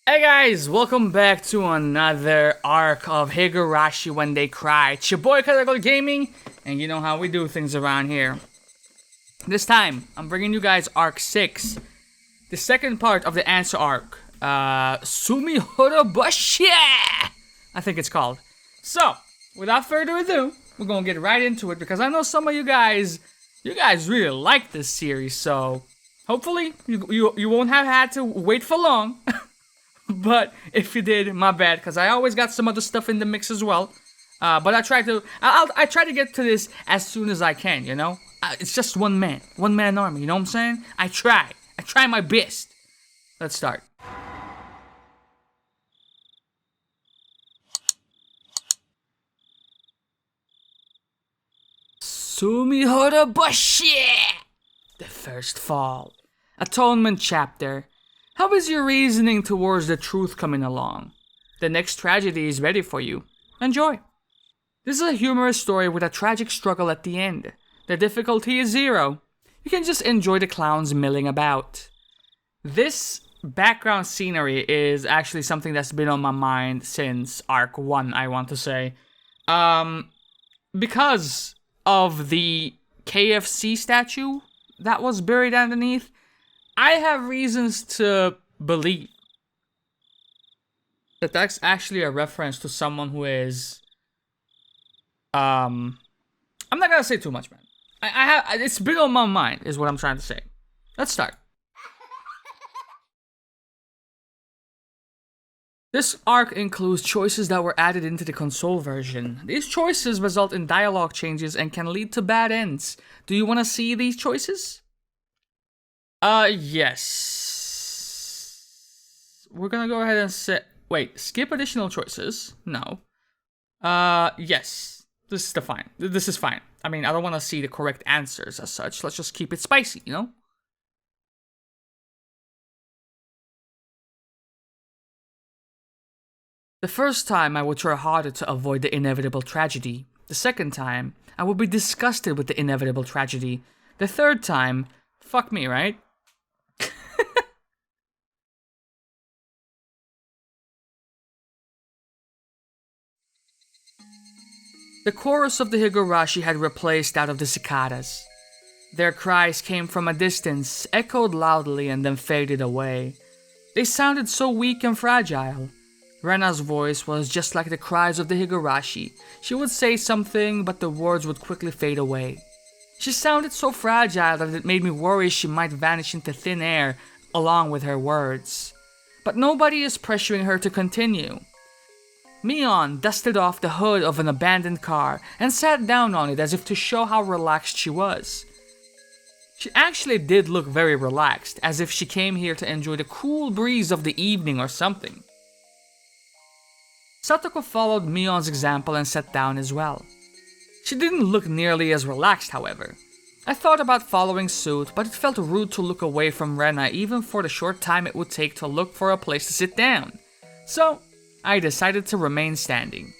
Hey guys, welcome back to another arc of Higurashi When They Cry. It's your boy Karagol Gaming, and you know how we do things around here. This time, I'm bringing you guys Arc 6, the second part of the answer arc. Tsumihoroboshi, I think it's called. So, without further ado, we're gonna get right into it because I know some of you guys really like this series. So, hopefully, you won't have had to wait for long. But if you did, my bad, because I always got some other stuff in the mix as well. But I try to get to this as soon as I can, you know? It's just one man army, you know what I'm saying? I try my best. Let's start. Tsumihoroboshi! The First Fall. Atonement Chapter. How is your reasoning towards the truth coming along? The next tragedy is ready for you. Enjoy. This is a humorous story with a tragic struggle at the end. The difficulty is 0. You can just enjoy the clowns milling about. This background scenery is actually something that's been on my mind since Arc 1, I want to say. Because of the KFC statue that was buried underneath, I have reasons to believe that that's actually a reference to someone who is, I'm not gonna say too much, man. It's been on my mind, is what I'm trying to say. Let's start. This arc includes choices that were added into the console version. These choices result in dialogue changes and can lead to bad ends. Do you want to see these choices? Yes. We're gonna go ahead and skip additional choices. No. Yes. This is fine. I mean, I don't want to see the correct answers as such. Let's just keep it spicy, you know? The first time, I would try harder to avoid the inevitable tragedy. The second time, I would be disgusted with the inevitable tragedy. The third time, fuck me, right? The chorus of the Higurashi had replaced that of the cicadas. Their cries came from a distance, echoed loudly, and then faded away. They sounded so weak and fragile. Rena's voice was just like the cries of the Higurashi. She would say something, but the words would quickly fade away. She sounded so fragile that it made me worry she might vanish into thin air along with her words. But nobody is pressuring her to continue. Mion dusted off the hood of an abandoned car and sat down on it as if to show how relaxed she was. She actually did look very relaxed, as if she came here to enjoy the cool breeze of the evening or something. Satoko followed Mion's example and sat down as well. She didn't look nearly as relaxed, however. I thought about following suit, but it felt rude to look away from Rena even for the short time it would take to look for a place to sit down. So, I decided to remain standing.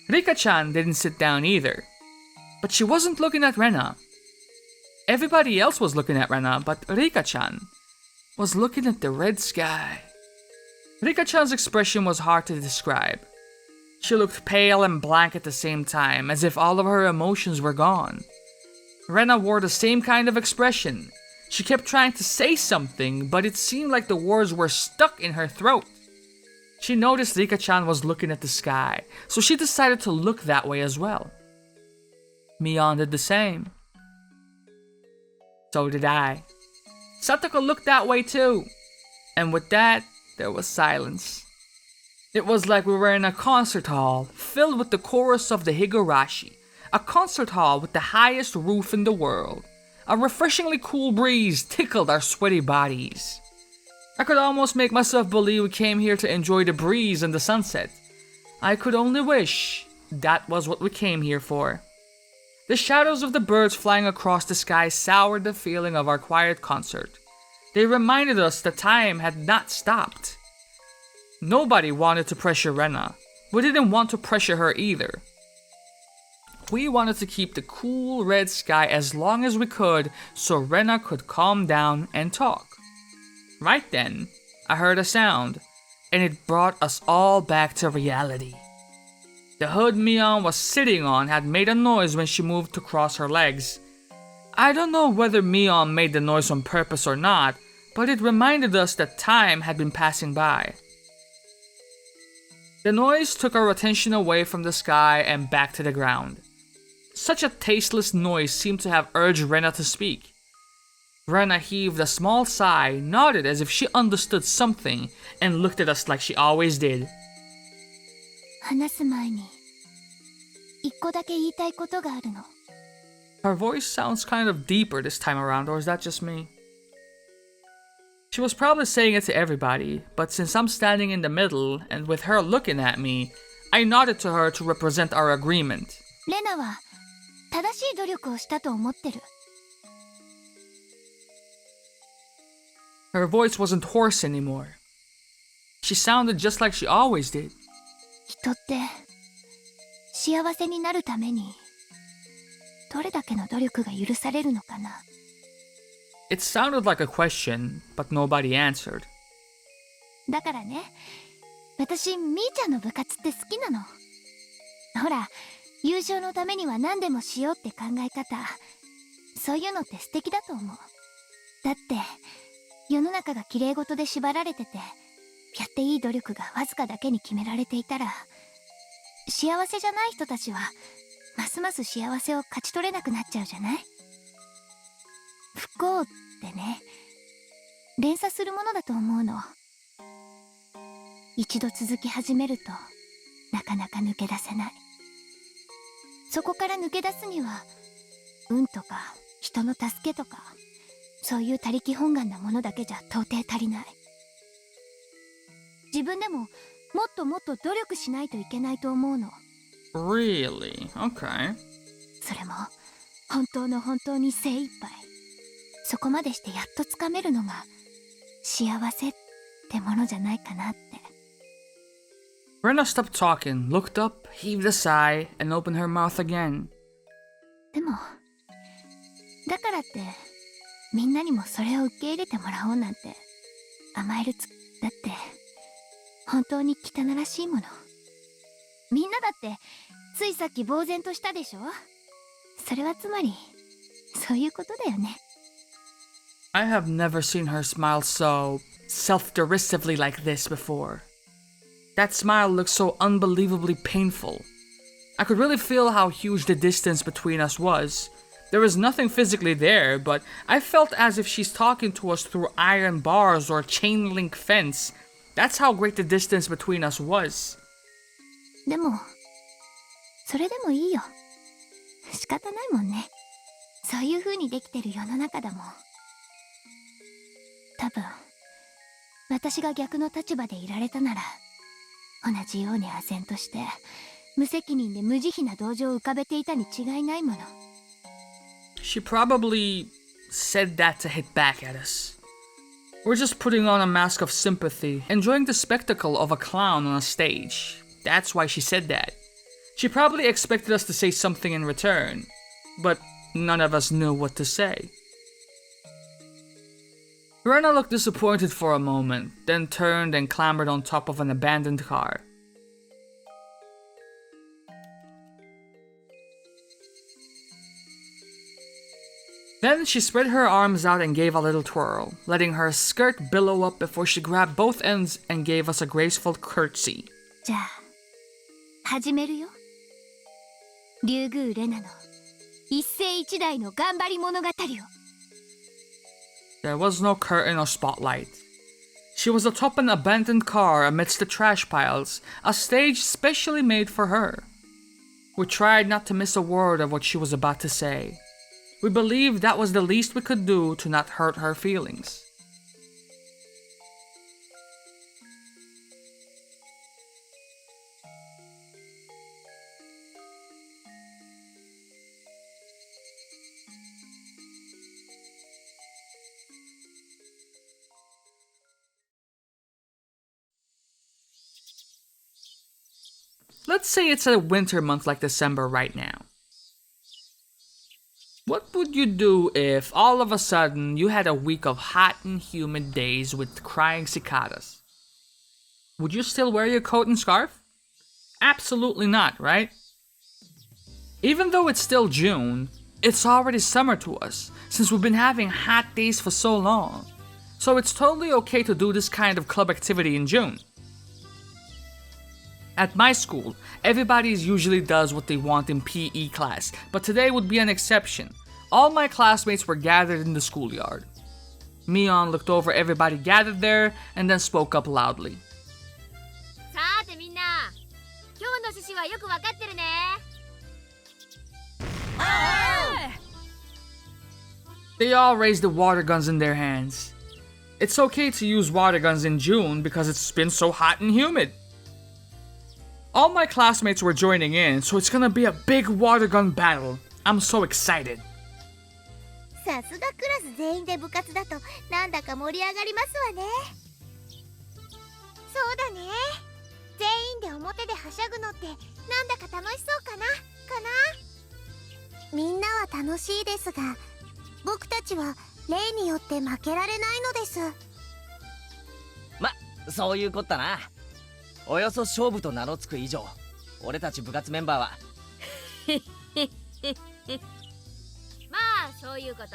Rika-chan didn't sit down either. But she wasn't looking at Rena. Everybody else was looking at Rena, but Rika-chan was looking at the red sky. Rika-chan's expression was hard to describe. She looked pale and blank at the same time, as if all of her emotions were gone. Rena wore the same kind of expression. She kept trying to say something, but it seemed like the words were stuck in her throat. She noticed Rika-chan was looking at the sky, so she decided to look that way as well. Mion did the same. So did I. Satoko looked that way too. And with that, there was silence. It was like we were in a concert hall, filled with the chorus of the Higurashi. A concert hall with the highest roof in the world. A refreshingly cool breeze tickled our sweaty bodies. I could almost make myself believe we came here to enjoy the breeze and the sunset. I could only wish that was what we came here for. The shadows of the birds flying across the sky soured the feeling of our quiet concert. They reminded us that time had not stopped. Nobody wanted to pressure Rena. We didn't want to pressure her either. We wanted to keep the cool red sky as long as we could so Rena could calm down and talk. Right then, I heard a sound. and it brought us all back to reality. The hood Mion was sitting on had made a noise when she moved to cross her legs. I don't know whether Mion made the noise on purpose or not, but it reminded us that time had been passing by. The noise took our attention away from the sky and back to the ground. Such a tasteless noise seemed to have urged Rena to speak. Rena heaved a small sigh, nodded as if she understood something, and looked at us like she always did. 話す前に一個だけ言いたいことがあるの。Her voice sounds kind of deeper this time around, or is that just me? She was probably saying it to everybody, but since I'm standing in the middle, and with her looking at me, I nodded to her to represent our agreement. レナは正しい努力をしたと思ってる。Her voice wasn't hoarse anymore. She sounded just like she always did. 人って幸せになるためにどれだけの努力が許されるのかな。It sounded like a question, but nobody answered. だからね、私みーちゃんの部活って好きなの。ほら、優勝のためには何でもしようって考え方、そういうのって素敵だと思う。だって世の中が綺麗事で縛られてて、やっていい努力がわずかだけに決められていたら、幸せじゃない人たちはますます幸せを勝ち取れなくなっちゃうじゃない。不幸ってね、連鎖するものだと思うの。一度続き始めるとなかなか抜け出せない。そこから抜け出すには運とか人の助けとか、そういう他力本願なものだけじゃ到底足りない。自分でももっともっと努力しないといけないと思うの。Really? Okay. それも本当の本当に精一杯。そこまでしてやっとつかめるのが幸せってものじゃないかなって。Rena stopped talking, looked up, heaved a sigh, and opened her mouth again. でもだからってみんなにもそれを受け入れてもらおうなんて甘えるだって本当に汚らしいもの。みんなだってついさっき呆然としたでしょ。それはつまりそういうことだよね。I have never seen her smile so self-derisively like this before. That smile looked so unbelievably painful. I could really feel how huge the distance between us was. There was nothing physically there, but I felt as if she's talking to us through iron bars or chain link fence. That's how great the distance between us was. でもそれでもいいよ。仕方ないもんね。そういう風にできてる世の中だもん。多分私が逆の立場でいられたなら同じように唖然として無責任で無慈悲な同情を浮かべていたに違いないもの。She probably said that to hit back at us. We're just putting on a mask of sympathy, enjoying the spectacle of a clown on a stage. That's why she said that. She probably expected us to say something in return, but none of us knew what to say. Rena looked disappointed for a moment, then turned and clambered on top of an abandoned car. Then she spread her arms out and gave a little twirl, letting her skirt billow up before she grabbed both ends and gave us a graceful curtsy. じゃあ始めるよ。リュウグウレナの一世一代の頑張り物語を。There was no curtain or spotlight. She was atop an abandoned car amidst the trash piles, a stage specially made for her. We tried not to miss a word of what she was about to say. We believed that was the least we could do to not hurt her feelings. Let's say it's a winter month like December right now. What would you do if all of a sudden you had a week of hot and humid days with crying cicadas? would you still wear your coat and scarf? Absolutely not, right? Even though it's still June, it's already summer to us, since we've been having hot days for so long. So it's totally okay to do this kind of club activity in June. At my school, everybody usually does what they want in PE class, but today would be an exception. All my classmates were gathered in the schoolyard. Mion looked over everybody gathered there and then spoke up loudly. さてみんな、今日の趣旨はよくわかってるね。They all raised the water guns in their hands. It's okay to use water guns in June because it's been so hot and humid. All my classmates were joining in, so it's gonna be a big water gun battle. I'm so excited. さすがクラス全員で部活だとなんだか盛り上がりますわね。そうだね。全員で表ではしゃぐのってなんだか楽しそうかなみんなは楽しいですが、僕たちは例によって負けられないのです。ま、そういうこったな。およそ勝負と名の付く以上、俺たち部活メンバーはまあそういうこと。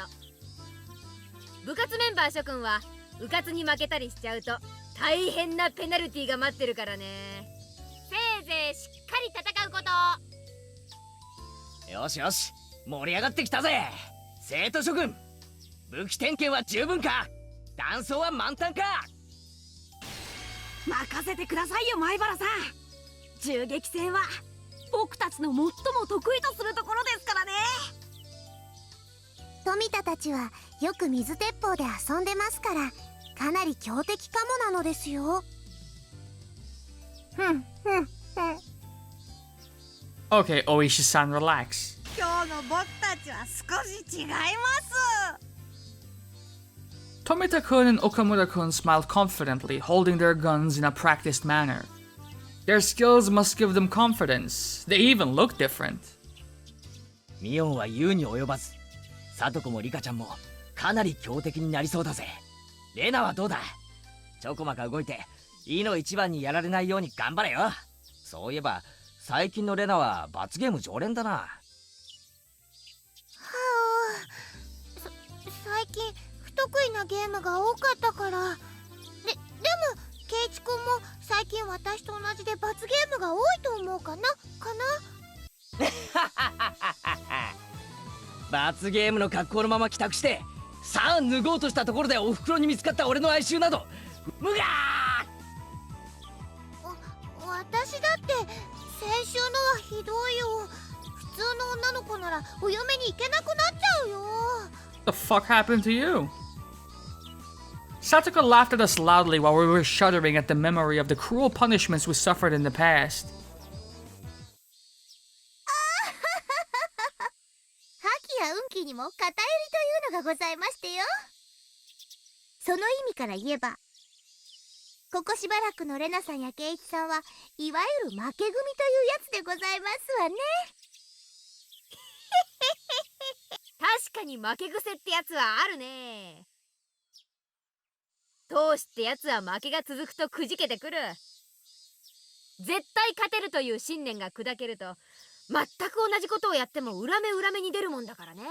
部活メンバー諸君は部活に負けたりしちゃうと大変なペナルティーが待ってるからね。せいぜいしっかり戦うこと。よしよし、盛り上がってきたぜ。生徒諸君、武器点検は十分か？弾倉は満タンか？任せてくださいよ、前原さん。銃撃戦は僕たちの最も得意とするところですからね。富田たちはよく水鉄砲で遊んでますから、かなり強敵かもなのですよ。Okay, Oishi-san, relax. 今日の僕たちは少し違います。Tomita-kun and Okamura-kun smiled confidently, holding their guns in a practiced manner. Their skills must give them confidence. They even look different. ミオンは言うに及ばず、サトコもリカちゃんもかなり強敵になりそうだぜ。レナはどうだ？ちょこまか動いていの一番にやられないように頑張れよ。そういえば最近のレナは罰ゲーム常連だな。最近不得意なゲームが多かったから。でもケイチ君も最近私と同じで罰ゲームが多いと思うかな罰ゲームの格好のまま帰宅して、さあ脱ごうとしたところでお袋に見つかった俺の哀愁など無が私だって先週のはひどいよ。普通の女の子ならお嫁に行けなくなっちゃうよ。 The fuck happened to you? Satoko laughed at us loudly while we were shuddering at the memory of the cruel punishments we suffered in the past. 覇気や運気にも偏りというのがございましてよ。その意味から言えば、ここしばらくのレナさんやケイチさんはいわゆる負け組というやつでございますわね。確かに負け癖ってやつはあるね。闘志ってやつは負けが続くとくじけてくる。絶対勝てるという信念が砕けると全く同じことをやっても裏目裏目に出るもんだからね。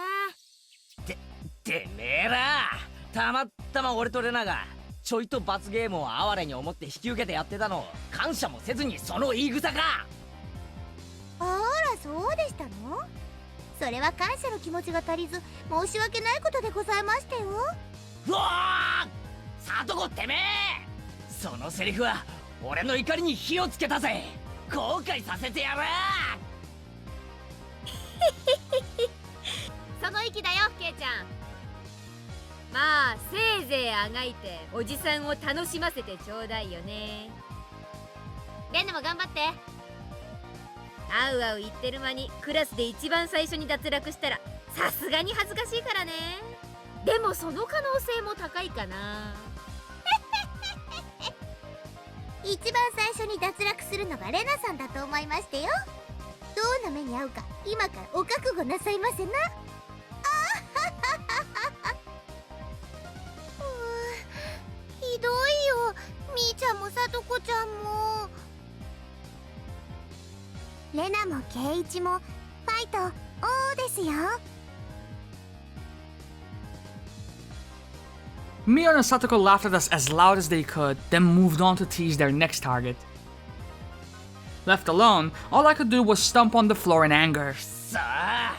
てめえら、たまったま俺とレナがちょいと罰ゲームを哀れに思って引き受けてやってたのを感謝もせずにその言い草か。あら、そうでしたの？それは感謝の気持ちが足りず申し訳ないことでございましたよ。うわー、サトコてめえ、そのセリフは俺の怒りに火をつけたぜ。後悔させてやる。その意気だよ、ケイちゃん。まあせいぜいあがいておじさんを楽しませてちょうだいよね。レンヌも頑張って。あうあう言ってる間にクラスで一番最初に脱落したらさすがに恥ずかしいからね。でもその可能性も高いかな。一番最初に脱落するのがレナさんだと思いましてよ。どんな目に遭うか今からお覚悟なさいませな。ひどいよ。みーちゃんもささとこちゃんもレナもケイイチもファイトおーですよ。Mio and Satoko laughed at us as loud as they could, then moved on to tease their next target. Left alone, all I could do was stomp on the floor in anger. さあ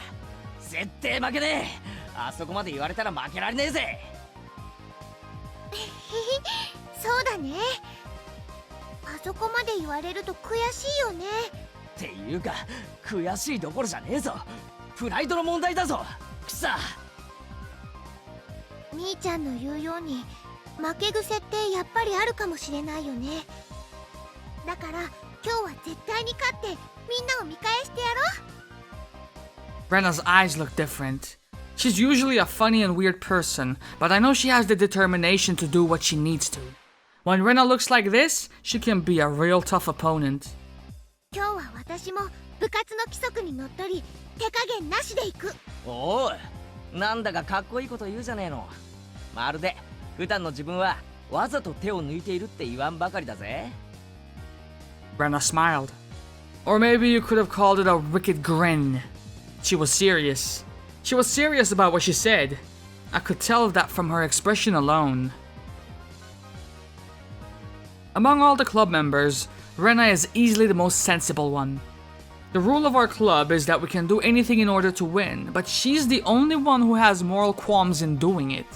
絶対負けねえ。あそこまで言われたら負けられねえぜ。そうだね。あそこまで言われると悔しいよね。っていうか悔しいどころじゃねえぞ。プライドの問題だぞ。くさ。みーちゃんの言うように負け癖ってやっぱりあるかもしれないよね。だから今日は絶対に勝ってみんなを見返してやろう。 Rena's eyes look different. She's usually a funny and weird person, but I know she has the determination to do what she needs to. When Rena looks like this, she can be a real tough opponent. 今日は私も部活の規則にのっとり手加減なしでいく。おい、なんだかかっこいいこと言うじゃねえの。まるで普段の自分はわざと手を抜いているって言わんばかりだぜ。Rena smiled. Or maybe you could have called it a wicked grin. She was serious. She was serious about what she said. I could tell that from her expression alone. Among all the club members, Rena is easily the most sensible one. The rule of our club is that we can do anything in order to win, but she's the only one who has moral qualms in doing it.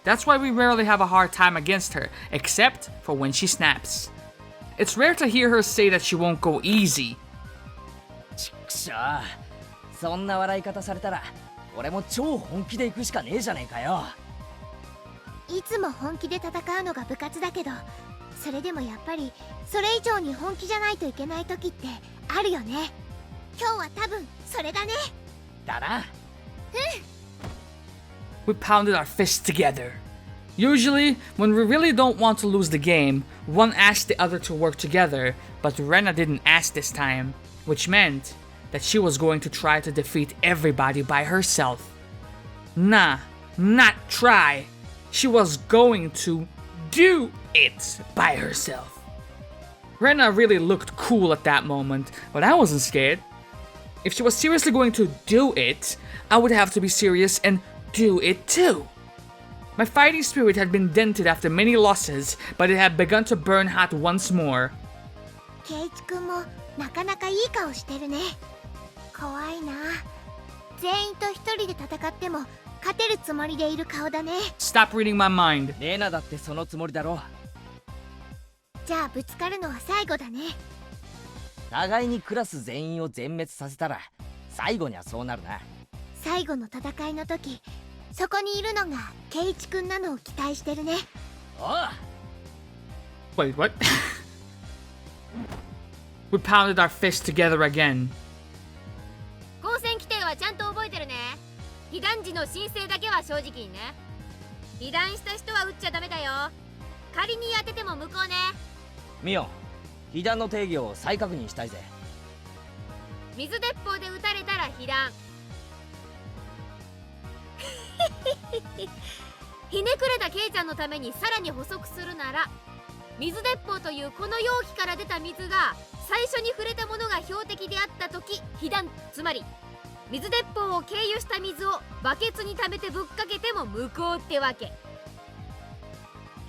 That's why we rarely have a hard time against her, except for when she snaps. It's rare to hear her say that she won't go easy. ちっくしょう。そんな笑い方されたら俺も超本気で行くしかねえじゃねえかよ。いつも本気で戦うのが部活だけど、それでもやっぱりそれ以上に本気じゃないといけない時ってあるよね。今日は多分それだね。だな。We pounded our fists together. Usually, when we really don't want to lose the game, one asks the other to work together, but Rena didn't ask this time, which meant that she was going to try to defeat everybody by herself. Nah, not try. She was going to do it by herself. Rena really looked cool at that moment, but I wasn't scared. If she was seriously going to do it, I would have to be serious and do it too. My fighting spirit had been dented after many losses, but it had begun to burn hot once more. ケイイチくんもなかなかいい顔してるね。怖いな。全員と一人で戦っても勝てるつもりでいる顔だね。 Stop reading my mind. レナだってそのつもりだろ。じゃあぶつかるのは最後だね。互いにクラス全員を全滅させたら最後にはそうなるな。最後の戦いの時、そこにいるのがケイイチくんなのを期待してるね。おう。 Wait, what? We pounded our fists together again. 光線規定はちゃんと覚えてるね。被弾時の申請だけは正直にね。被弾した人は撃っちゃダメだよ。仮に当てても無効ね。ミオ、被弾の定義を再確認したいぜ。水鉄砲で撃たれたら被弾。ひねくれたケイちゃんのためにさらに補足するなら、水鉄砲というこの容器から出た水が最初に触れたものが標的であった時、被弾、つまり水鉄砲を経由した水をバケツに溜めてぶっかけても無効ってわけ。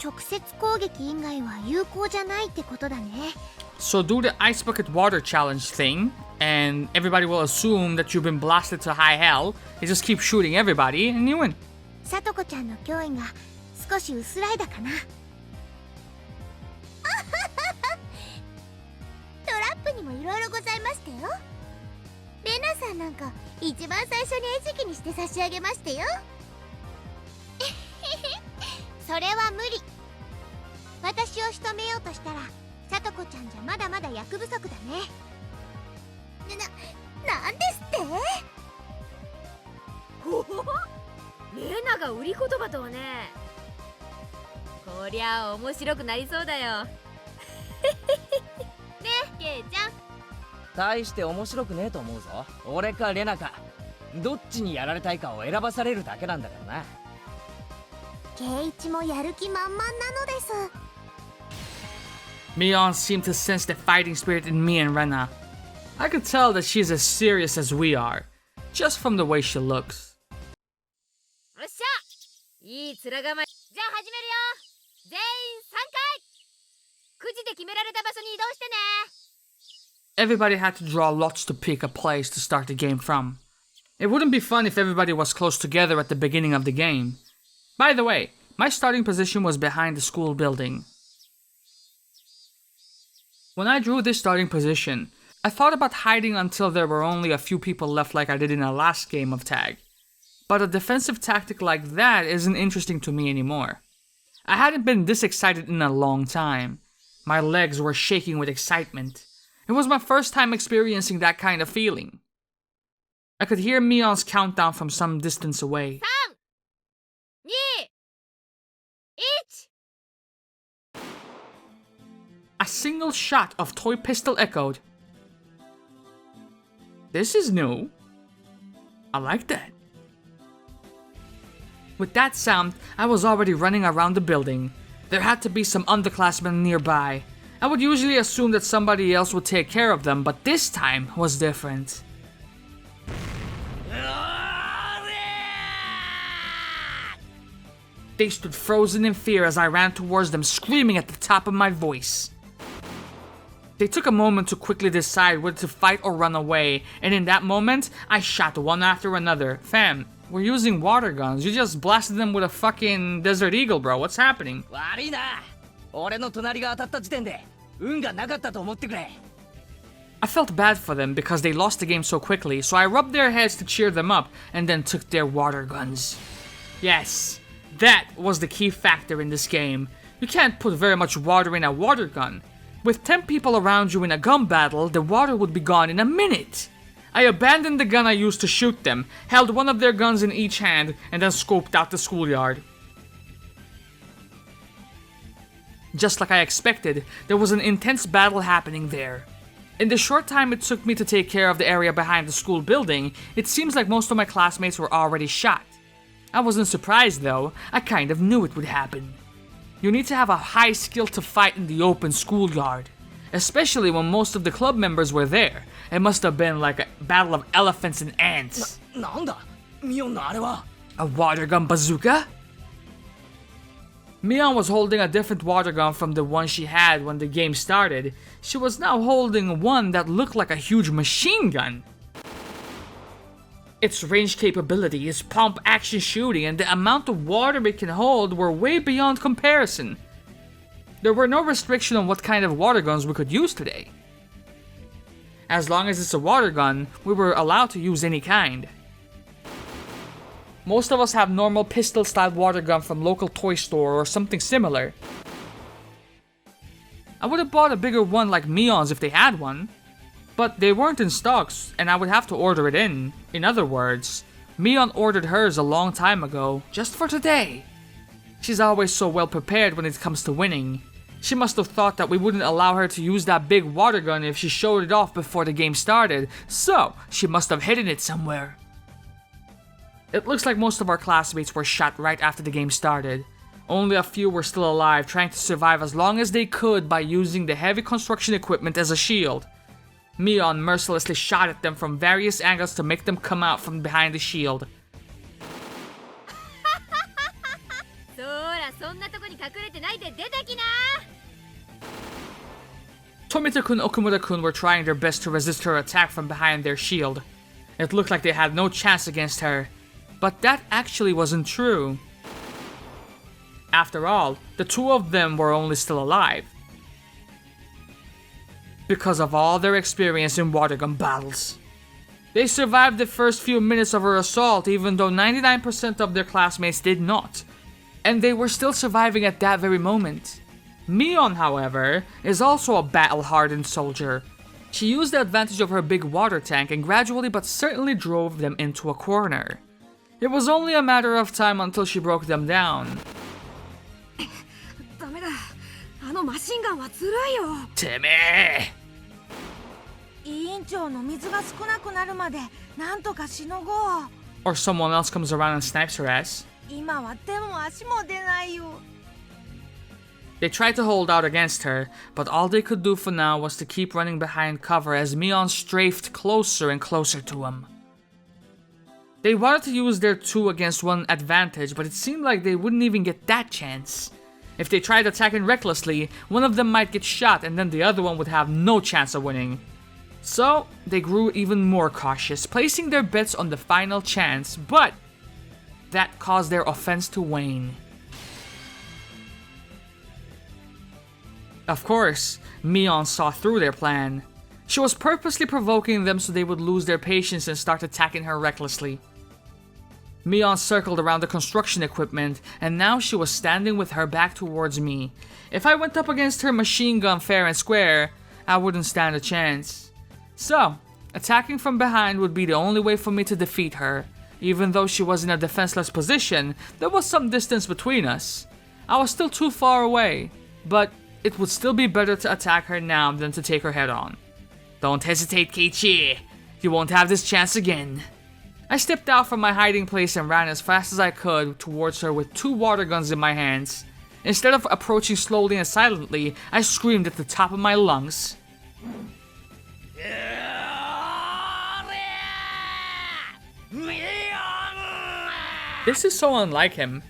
直接攻撃以外は有効じゃないってことだね。 So do the ice bucket water challenge thing, and everybody will assume that you've been blasted to high hell. You just keep shooting everybody, and you win. さとこちゃんの脅威が少し薄らいだかな。トラップにもいろいろございましたよ。レナさんなんか一番最初に餌食にして差し上げましたよ。それは無理。私を仕留めようとしたらさとこちゃんじゃまだまだ役不足だね。なんですって？ほほほ、レナが売り言葉とはね。こりゃあ面白くなりそうだよ。ねえ、ケイちゃん。大して面白くねえと思うぞ。俺かレナかどっちにやられたいかを選ばされるだけなんだからな。ケイイチもやる気満々なのです。Mion seemed to sense the fighting spirit in me and Rena. I could tell that she's as serious as we are, just from the way she looks. よっしゃいい面構えじゃあ始めるよ全員3回くじで決められた場所に移動してね Everybody had to draw lots to pick a place to start the game from. It wouldn't be fun if everybody was close together at the beginning of the game. By the way, my starting position was behind the school building. When I drew this starting position, I thought about hiding until there were only a few people left like I did in the last game of tag. But a defensive tactic like that isn't interesting to me anymore. I hadn't been this excited in a long time. My legs were shaking with excitement. It was my first time experiencing that kind of feeling. I could hear Mion's countdown from some distance away. 3 2 1 A single shot of toy pistol echoed. This is new. I like that. With that sound, I was already running around the building. There had to be some underclassmen nearby. I would usually assume that somebody else would take care of them, but this time was different. They stood frozen in fear as I ran towards them, screaming at the top of my voice. They took a moment to quickly decide whether to fight or run away, and in that moment, I shot one after another. Fam, we're using water guns. You just blasted them with a fucking Desert Eagle, bro. What's happening? 悪いな俺の隣が当たった時点で運がなかったと思ってくれ I felt bad for them because they lost the game so quickly, so I rubbed their heads to cheer them up and then took their water guns. Yes, that was the key factor in this game. You can't put very much water in a water gun. With 10 people around you in a gun battle, the water would be gone in a minute. I abandoned the gun I used to shoot them, held one of their guns in each hand, and then scoped out the schoolyard. Just like I expected, there was an intense battle happening there. In the short time it took me to take care of the area behind the school building, it seems like most of my classmates were already shot. I wasn't surprised though, I kind of knew it would happen. You need to have a high skill to fight in the open schoolyard. Especially when most of the club members were there. It must have been like a battle of elephants and ants. なんだミオンのあれは A water gun bazooka? Mion was holding a different water gun from the one she had when the game started. She was now holding one that looked like a huge machine gun. Its range capability, its pump action shooting, and the amount of water it can hold were way beyond comparison. There were no restriction on what kind of water guns we could use today. As long as it's a water gun, we were allowed to use any kind. Most of us have normal pistol-style water gun from local toy store or something similar. I would have bought a bigger one like Mion's if they had one. But they weren't in stocks, and I would have to order it in. In other words, Mion ordered hers a long time ago, just for today. She's always so well prepared when it comes to winning. She must have thought that we wouldn't allow her to use that big water gun if she showed it off before the game started, so she must have hidden it somewhere. It looks like most of our classmates were shot right after the game started. Only a few were still alive, trying to survive as long as they could by using the heavy construction equipment as a shield. Mion mercilessly shot at them from various angles to make them come out from behind the shield. そらそんなとこに隠れてないで出てきな Tomita-kun and Okumura-kun were trying their best to resist her attack from behind their shield. It looked like they had no chance against her, but that actually wasn't true. After all, the two of them were only still alive because of all their experience in water gun battles. They survived the first few minutes of her assault even though 99% of their classmates did not, and they were still surviving at that very moment. Mion, however, is also a battle-hardened soldier. She used the advantage of her big water tank and gradually but certainly drove them into a corner. It was only a matter of time until she broke them down. ダメだあのマシンガンはずるいよてめえ委員長の水が少なくなるまでなんとかしのごう Or someone else comes around and snipes her ass. 今は手も足も出ないよ They tried to hold out against her, but all they could do for now was to keep running behind cover as Mion strafed closer and closer to him. They wanted to use their 2 against 1 advantage, but it seemed like they wouldn't even get that chance. If they tried attacking recklessly, one of them might get shot and then the other one would have no chance of winning. So, they grew even more cautious, placing their bets on the final chance, but that caused their offense to wane. Of course, Mion saw through their plan. She was purposely provoking them so they would lose their patience and start attacking her recklessly. Mion circled around the construction equipment, and now she was standing with her back towards me. If I went up against her machine gun fair and square, I wouldn't stand a chance. So, attacking from behind would be the only way for me to defeat her. Even though she was in a defenseless position, there was some distance between us. I was still too far away, but it would still be better to attack her now than to take her head on. Don't hesitate, Keiichi. You won't have this chance again. I stepped out from my hiding place and ran as fast as I could towards her with 2 water guns in my hands. Instead of approaching slowly and silently, I screamed at the top of my lungs. This is so unlike him.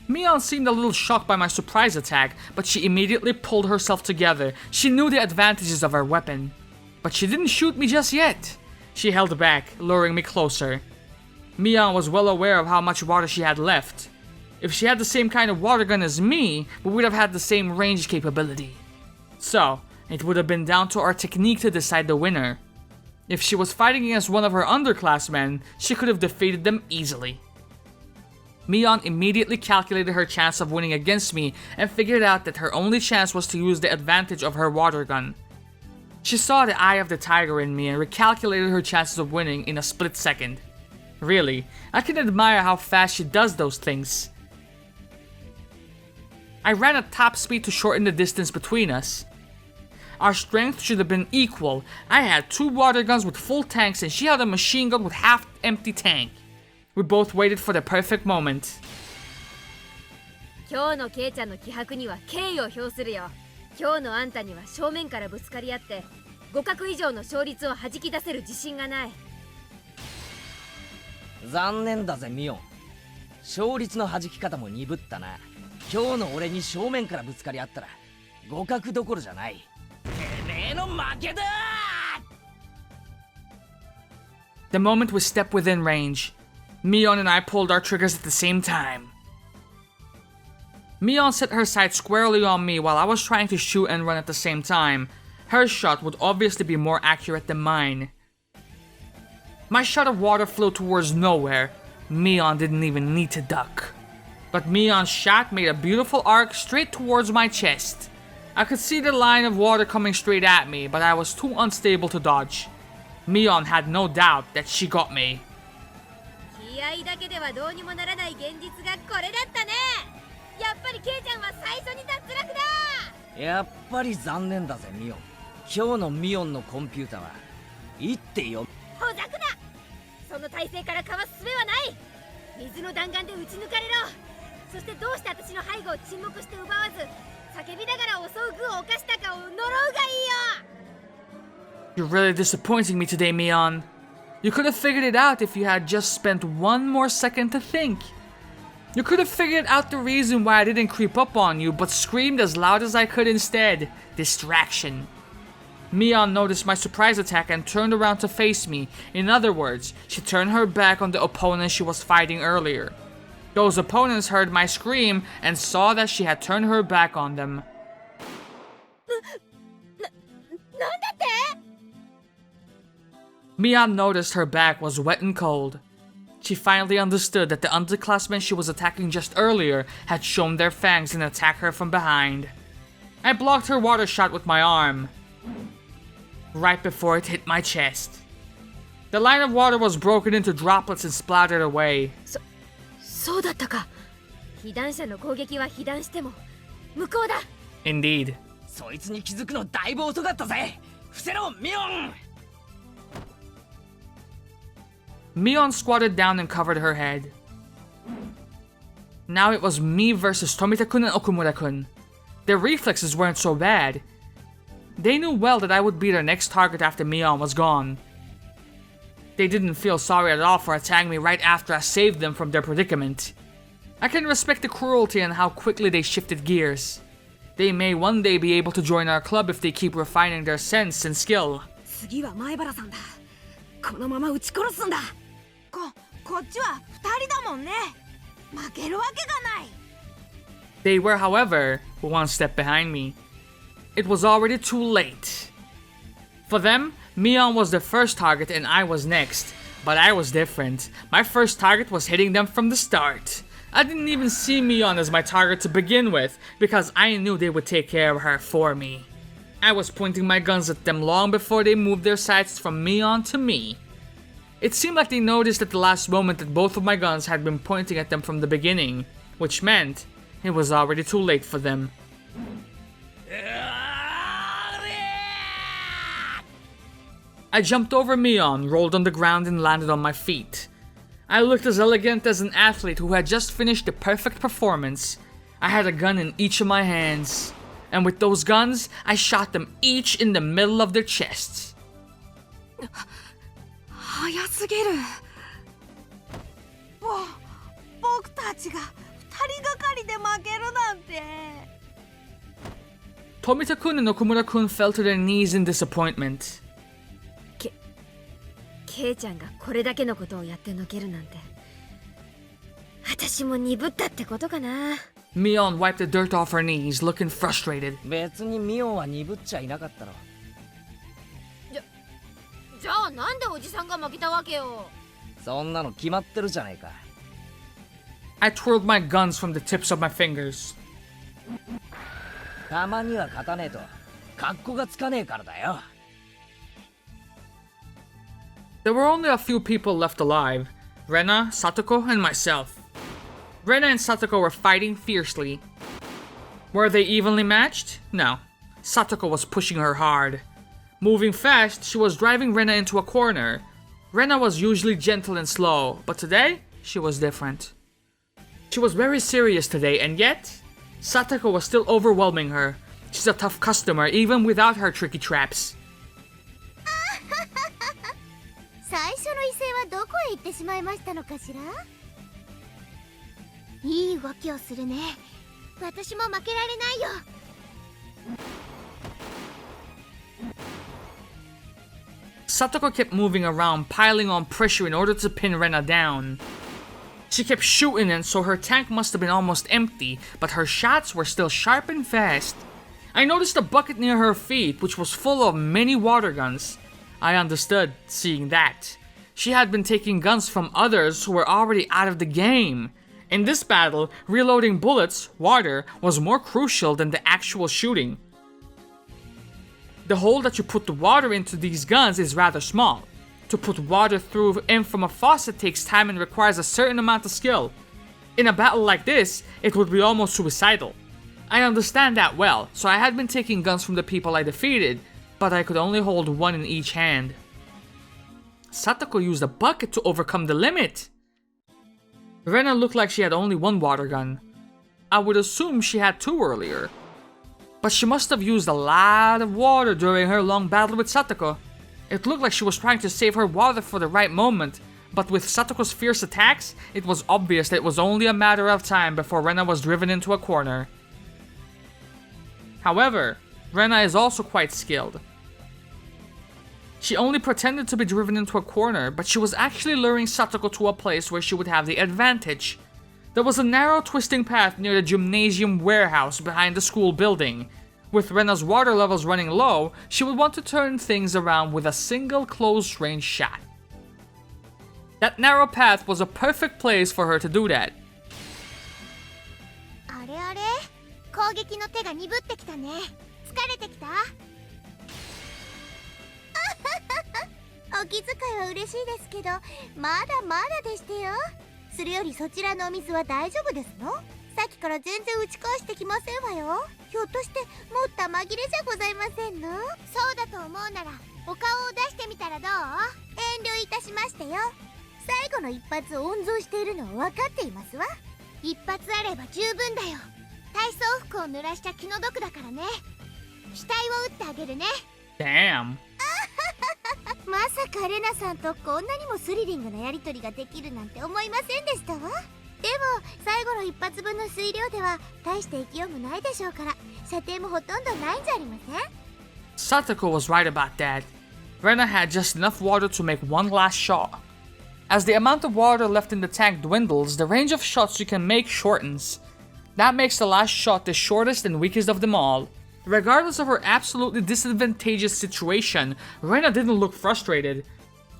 Mion seemed a little shocked by my surprise attack, but she immediately pulled herself together. She knew the advantages of her weapon. But she didn't shoot me just yet. She held back, luring me closer. Mion was well aware of how much water she had left. If she had the same kind of water gun as me, we would have had the same range capability. So, it would have been down to our technique to decide the winner. If she was fighting against one of her underclassmen, she could have defeated them easily. Mion immediately calculated her chance of winning against me and figured out that her only chance was to use the advantage of her water gun. She saw the eye of the tiger in me and recalculated her chances of winning in a split second. Really, I can admire how fast she does those things. I ran at top speed to shorten the distance between us. Our strength should have been equal. I had 2 water guns with full tanks and she had a machine gun with half-empty tank. We both waited for the perfect moment. 今日のケイちゃんの気迫には敬意を表するよ。今日のあんたには正面からぶつかり合って互角以上の勝率を弾き出せる自信がない。残念だぜミオン。勝率の弾き方も鈍ったな。今日の俺に正面からぶつかり合ったら互角どころじゃない。てめえの負けだ。 The moment we stepped within range, Mion and I pulled our triggers at the same time. Mion set her sight squarely on me while I was trying to shoot and run at the same time. Her shot would obviously be more accurate than mine. My shot of water flew towards nowhere. Mion didn't even need to duck. But Mion's shot made a beautiful arc straight towards my chest. I could see the line of water coming straight at me, but I was too unstable to dodge. Mion had no doubt that she got me. 気合だけではどうにもならない現実がこれだったね。やっぱりケイちゃんは最初に脱落だ。やっぱり残念だぜミオン。今日のミオンのコンピュータは1.4。ほざくな。その体勢からかわす術はない。水の弾丸で撃ち抜かれろ。そしてどうして私の背後を沈黙して奪わず叫びながら襲う具を犯したかを呪うがいいよ。 You're really disappointing me today, Mion. You could have figured it out if you had just spent one more second to think. You could have figured out the reason why I didn't creep up on you, but screamed as loud as I could instead. Distraction. Mion noticed my surprise attack and turned around to face me. In other words, she turned her back on the opponent she was fighting earlier. Those opponents heard my scream and saw that she had turned her back on them. なんだって？ Mion noticed her back was wet and cold. She finally understood that the underclassmen she was attacking just earlier had shown their fangs and attacked her from behind. I blocked her water shot with my arm, right before it hit my chest. The line of water was broken into droplets and splattered away. そうだったか。被弾者の攻撃は被弾しても無効だ。 Indeed. そいつに気づくのだいぶ遅かったぜ。伏せろミオン。Mion squatted down and covered her head. Now it was me versus Tomita-kun and Okumura-kun. Their reflexes weren't so bad. They knew well that I would be their next target after Mion was gone. They didn't feel sorry at all for attacking me right after I saved them from their predicament. I can respect the cruelty and how quickly they shifted gears. They may one day be able to join our club if they keep refining their sense and skill. 次は前原さんだ。このまま撃ち殺すんだ。こっちは2人だもんね。負けるわけがない。They were, however, one step behind me. It was already too late. For them, Mion was the first target and I was next. But I was different. My first target was hitting them from the start. I didn't even see Mion as my target to begin with, because I knew they would take care of her for me. I was pointing my guns at them long before they moved their sights from Mion to me. It seemed like they noticed at the last moment that both of my guns had been pointing at them from the beginning, which meant it was already too late for them. I jumped over Mion, rolled on the ground and landed on my feet. I looked as elegant as an athlete who had just finished the perfect performance. I had a gun in each of my hands, and with those guns, I shot them each in the middle of their chests. 早すぎる。僕たちが2人がかりで負けるなんて。Tomita-kun and Okumura-kun fell to their knees in disappointment. ケイちゃんがこれだけのことをやってのけるなんて、私も鈍ったってことかな。Mion wiped the dirt off her knees, looking frustrated. 別にミオンは鈍っちゃいなかったろ。じゃあなんでおじさんが負けたわけよ。そんなの決まってるじゃないか。I twirled my guns from the tips of my fingers. たまには勝たねえと格好がつかねえからだよ。There were only a few people left alive. Rena, Satoko, and myself. Rena and Satoko were fighting fiercely. Were they evenly matched? No. Satoko was pushing her hard. Moving fast, she was driving Rena into a corner. Rena was usually gentle and slow, but today, she was different. She was very serious today, and yet, Satoko was still overwhelming her. She's a tough customer, even without her tricky traps. 最初の威勢はどこへ行ってしまいましたのかしら。いい動きをするね。私も負けられないよ。Satoko kept moving around, piling on pressure in order to pin Rena down. She kept shooting, and so her tank must have been almost empty, but her shots were still sharp and fast. I noticed a bucket near her feet, which was full of many water guns. I understood, seeing that. She had been taking guns from others who were already out of the game. In this battle, reloading bullets, water, was more crucial than the actual shooting. The hole that you put the water into these guns is rather small. To put water through in from a faucet takes time and requires a certain amount of skill. In a battle like this, it would be almost suicidal. I understand that well, so I had been taking guns from the people I defeated, but I could only hold one in each hand. Satoko used a bucket to overcome the limit. Rena looked like she had only one water gun. I would assume she had two earlier. But she must have used a lot of water during her long battle with Satoko. It looked like she was trying to save her water for the right moment, but with Satoko's fierce attacks, it was obvious that it was only a matter of time before Rena was driven into a corner. However, Rena is also quite skilled. She only pretended to be driven into a corner, but she was actually luring Satoko to a place where she would have the advantage. There was a narrow twisting path near the gymnasium warehouse behind the school building. With Rena's water levels running low, she would want to turn things around with a single close-range shot. That narrow path was a perfect place for her to do that. あれあれ、攻撃の手が鈍ってきたね。疲れてきた？お気遣いは嬉しいですけど、まだまだでしてよ。それよりそちらのお水は大丈夫ですの？さっきから全然打ち返してきませんわよ。ひょっとしてもう玉切れじゃございませんの？そうだと思うならお顔を出してみたらどう？遠慮いたしましてよ。最後の一発を温存しているのは分かっていますわ。一発あれば十分だよ。体操服を濡らした気の毒だからね。死体を打ってあげるね。 Damn. まさかレナさんとこんなにもスリリングなやり取りができるなんて思いませんでしたわ。でも最後の一発分の水量では大して勢いもないでしょうから、射程もほとんどないんじゃありません？ Satoko was right about that. Rena had just enough water to make one last shot. As the amount of water left in the tank dwindles, the range of shots you can make shortens. That makes the last shot the shortest and weakest of them all. Regardless of her absolutely disadvantageous situation, Rena didn't look frustrated.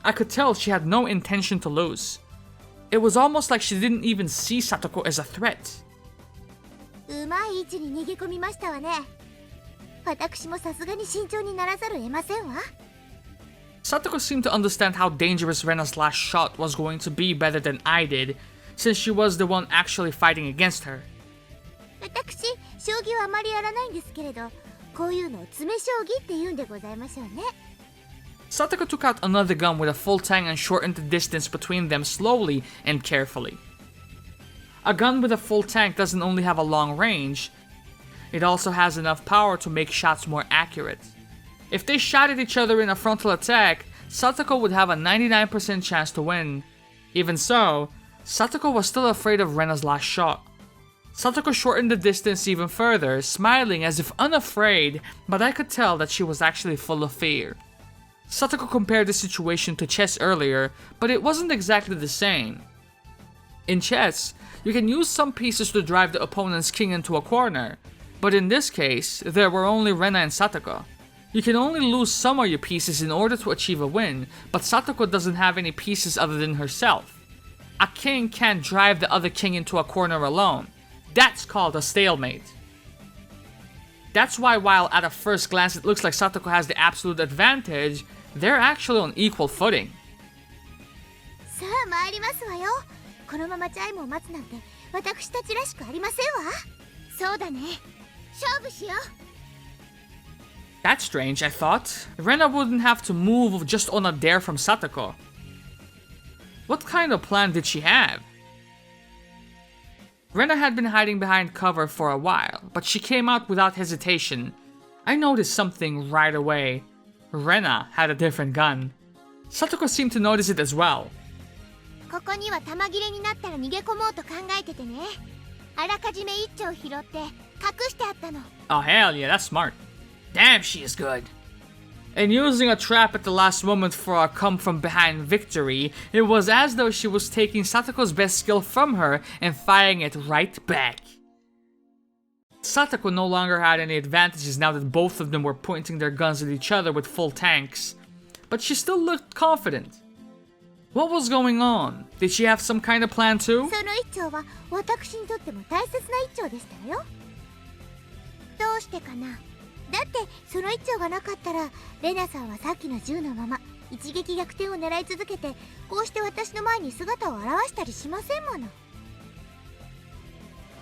I could tell she had no intention to lose. It was almost like she didn't even see Satoko as a threat. うまい位置に逃げ込みましたわね。私もさすがに慎重にならざるを得ませんわ。Satoko seemed to understand how dangerous Rena's last shot was going to be better than I did, since she was the one actually fighting against her. 私、将棋はあまりやらないんですけれど、こういうのを詰将棋って言うんでございましょうね。Satoko took out another gun with a full tank and shortened the distance between them slowly and carefully. A gun with a full tank doesn't only have a long range, it also has enough power to make shots more accurate. If they shot at each other in a frontal attack, Satoko would have a 99% chance to win. Even so, Satoko was still afraid of Rena's last shot. Satoko shortened the distance even further, smiling as if unafraid, but I could tell that she was actually full of fear. Satoko compared the situation to chess earlier, but it wasn't exactly the same. In chess, you can use some pieces to drive the opponent's king into a corner, but in this case, there were only Rena and Satoko. You can only lose some of your pieces in order to achieve a win, but Satoko doesn't have any pieces other than herself. A king can't drive the other king into a corner alone. That's called a stalemate. That's why while at a first glance it looks like Satoko has the absolute advantage, they're actually on equal footing. さあ参りますわよ。このままチャイムを待つなんて私たちらしくありませんわ。そうだね。勝負しよう。That's strange, I thought. Rena wouldn't have to move just on a dare from Satoko. What kind of plan did she have? Rena had been hiding behind cover for a while, but she came out without hesitation. I noticed something right away. Rena had a different gun. Satoko seemed to notice it as well. ここには弾切れになったら逃げ込もうと考えててね。あらかじめ一丁拾って隠してあったの。Oh hell yeah, that's smart. Damn, she is good. And using a trap at the last moment for a come-from-behind victory, it was as though she was taking Satoko's best skill from her and firing it right back. Satoko no longer had any advantages now that both of them were pointing their guns at each other with full tanks. But she still looked confident. What was going on? Did she have some kind of plan too? その一丁は私にとっても大切な一丁でしたよ。どうしてかな。だってその一丁がなかったらレナさんはさっきの銃のまま一撃逆転を狙い続けてこうして私の前に姿を現したりしませんもの。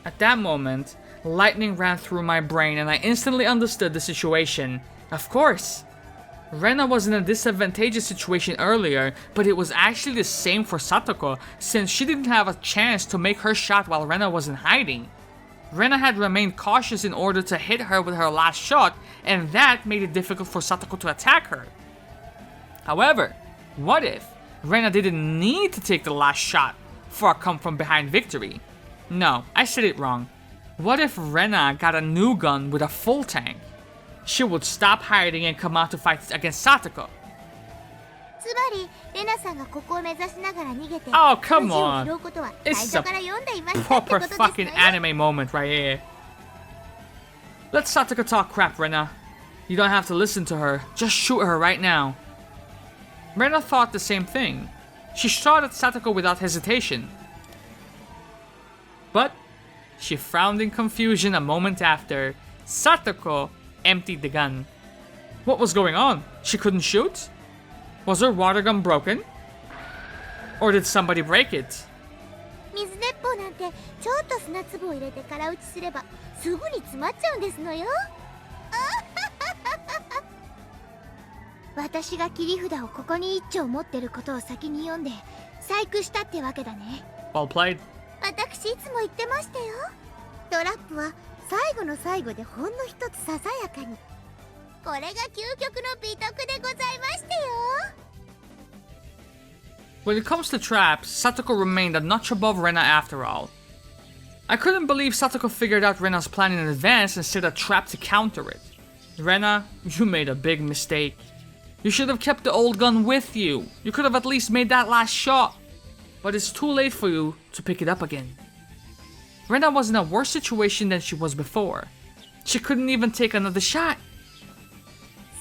At that moment, lightning ran through my brain and I instantly understood the situation. Of course! Rena was in a disadvantageous situation earlier, but it was actually the same for Satoko since she didn't have a chance to make her shot while Rena was in hiding. Rena had remained cautious in order to hit her with her last shot, and that made it difficult for Satoko to attack her. However, what if Rena didn't need to take the last shot for a come-from-behind victory? No, I said it wrong. What if Rena got a new gun with a full tank? She would stop hiding and come out to fight against Satoko. つまりレナさんがここを目指しながら逃げて Oh, come 銃を on. 拾うことは最 It's 初 a から読んでいましたって proper ことですか fucking anime moment right here. Let Satoko talk crap, Rena. You don't have to listen to her. Just shoot her right now. Rena thought the same thing. She shot at Satoko without hesitation. But she frowned in confusion a moment after. Satoko emptied the gun. What was going on? She couldn't shoot? Was her water gun broken? Or did somebody break it? 水鉄砲なんてちょっと砂粒を入れて空打ちすればすぐに詰まっちゃうんですのよ。私が切り札をここに一丁持ってることを先に読んで細工したってわけだね。 Well played. 私いつも言ってましたよ。トラップは最後の最後でほんの一つささやかに。これが究極の美徳でございましたよ。 When it comes to traps, Satoko remained a notch above Rena after all. I couldn't believe Satoko figured out Rena's plan in advance and set a trap to counter it. Rena, you made a big mistake. You should have kept the old gun with you. You could have at least made that last shot. But it's too late for you to pick it up again. Rena was in a worse situation than she was before. She couldn't even take another shot.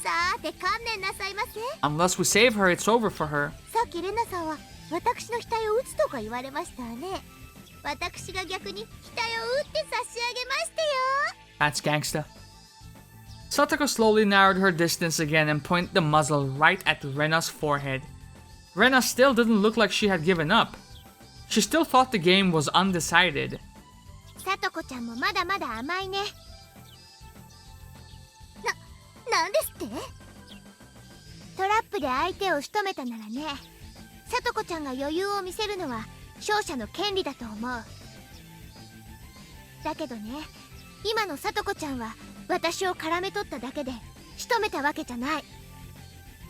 さて観念なさいませ。 Unless we save her, it's over for her. さっきレナさんは私の額を打つとか言われましたわね。私が逆に額を打って差し上げましたよ。 That's gangsta. Satoko slowly narrowed her distance again and pointed the muzzle right at Rena's forehead. Rena still didn't look like she had given up. She still thought the game was undecided. さとこちゃんもまだまだ甘いね。なんですって？トラップで相手を仕留めたならね、さとこちゃんが余裕を見せるのは勝者の権利だと思う。だけどね、今のさとこちゃんは私を絡め取っただけで仕留めたわけじゃない。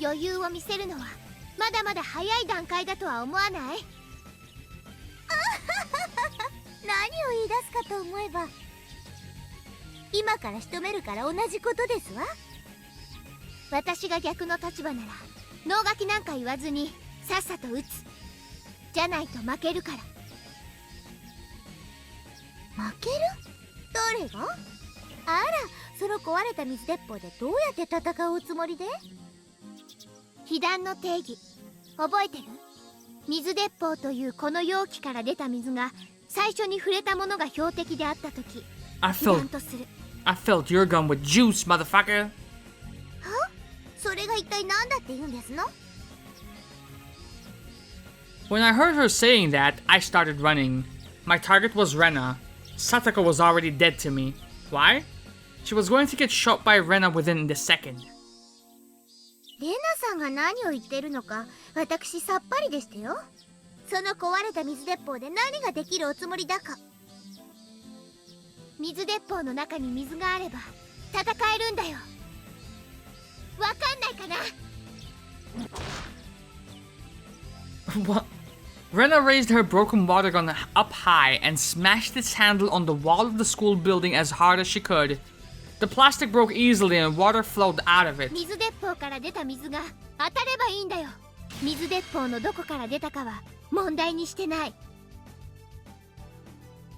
余裕を見せるのはまだまだ早い段階だとは思わない？何を言い出すかと思えば、今から仕留めるから同じことですわ。私が逆の立場なら脳書きなんか言わずにさっさと撃つ。じゃないと負けるから。負ける？誰が？あら、その壊れた水鉄砲でどうやって戦うおつもりで？被弾の定義覚えてる？水鉄砲というこの容器から出た水が最初に触れたものが標的であったとき、被弾とする。I filled your gun with juice, motherfucker. は？それが一体何だって言うんですの？ When I heard her saying that, I started running. My target was Rena. Satoko was already dead to me. Why? She was going to get shot by Rena within the second. レナさんが何を言ってるのか私さっぱりでしたよ。その壊れた水鉄砲で何ができるおつもりだか。水鉄砲の中に水があれば戦えるんだよ。わかんないかな？ What? Rena raised her broken water gun up high and smashed its handle on the wall of the school building as hard as she could. The plastic broke easily and water flowed out of it. 水鉄砲から出た水が当たればいいんだよ。水鉄砲のどこから出たかは問題にしてない。